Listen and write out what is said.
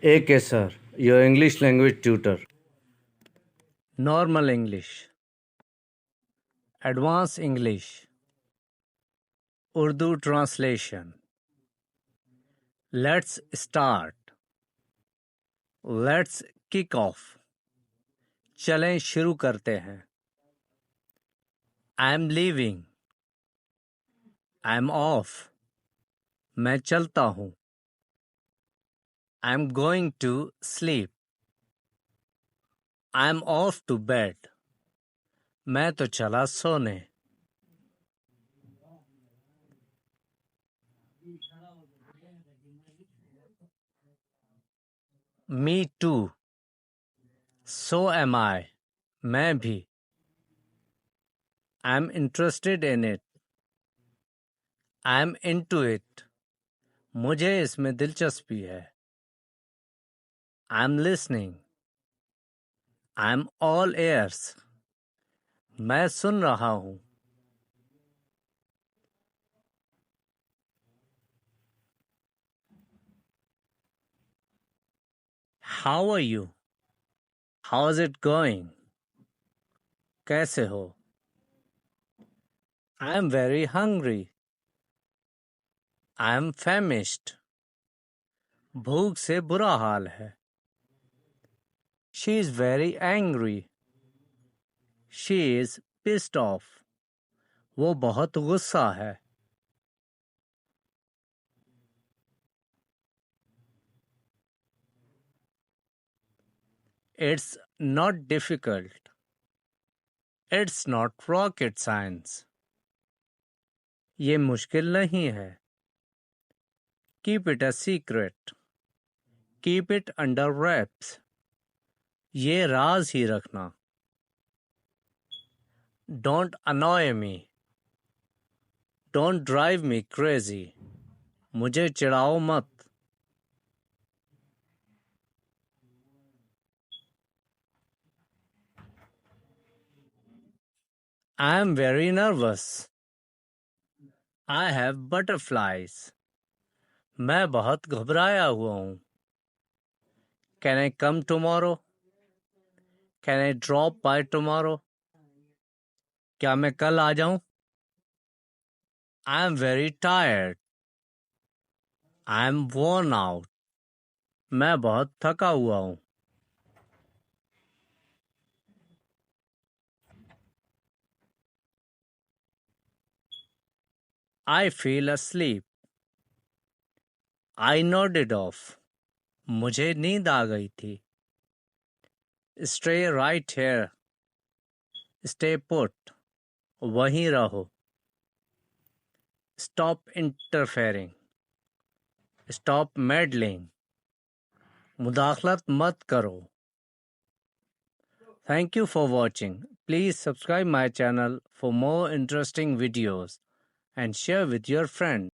AK sir, your English language tutor. Normal English, Advanced English, Urdu translation. Let's start. Let's kick off. चलें शुरू करते हैं. I'm leaving. I'm off. मैं चलता हूँ. I'm going to sleep. I'm off to bed. मैं तो चला सोने. Me too. So am I. मैं भी. I'm interested in it. I'm into it. मुझे इसमें दिलचस्पी है. I'm listening. I'm all ears. मैं सुन रहा हूँ. How are you? How's it going? कैसे हो? I'm very hungry. I'm famished. भूख से बुरा हाल है. She is very angry. She is pissed off. वो बहुत गुस्सा है. It's not difficult. It's not rocket science. ये मुश्किल नहीं है. Keep it a secret. Keep it under wraps. ये राज ही रखना. Don't annoy me. Don't drive me crazy. मुझे चिढ़ाओ मत. I am very nervous. I have butterflies. मैं बहुत घबराया हुआ हूँ. Can I come tomorrow? Can I drop by tomorrow? क्या मैं कल आ जाऊं? I am very tired. I am worn out. मैं बहुत थका हुआ हूँ. I feel asleep. I nodded off. मुझे नींद आ गई थी. Stay right here. Stay put. वहीं रहो. Stop interfering. Stop meddling. मुदाखलत मत करो. Thank you for watching. Please subscribe my channel for more interesting videos and share with your friends.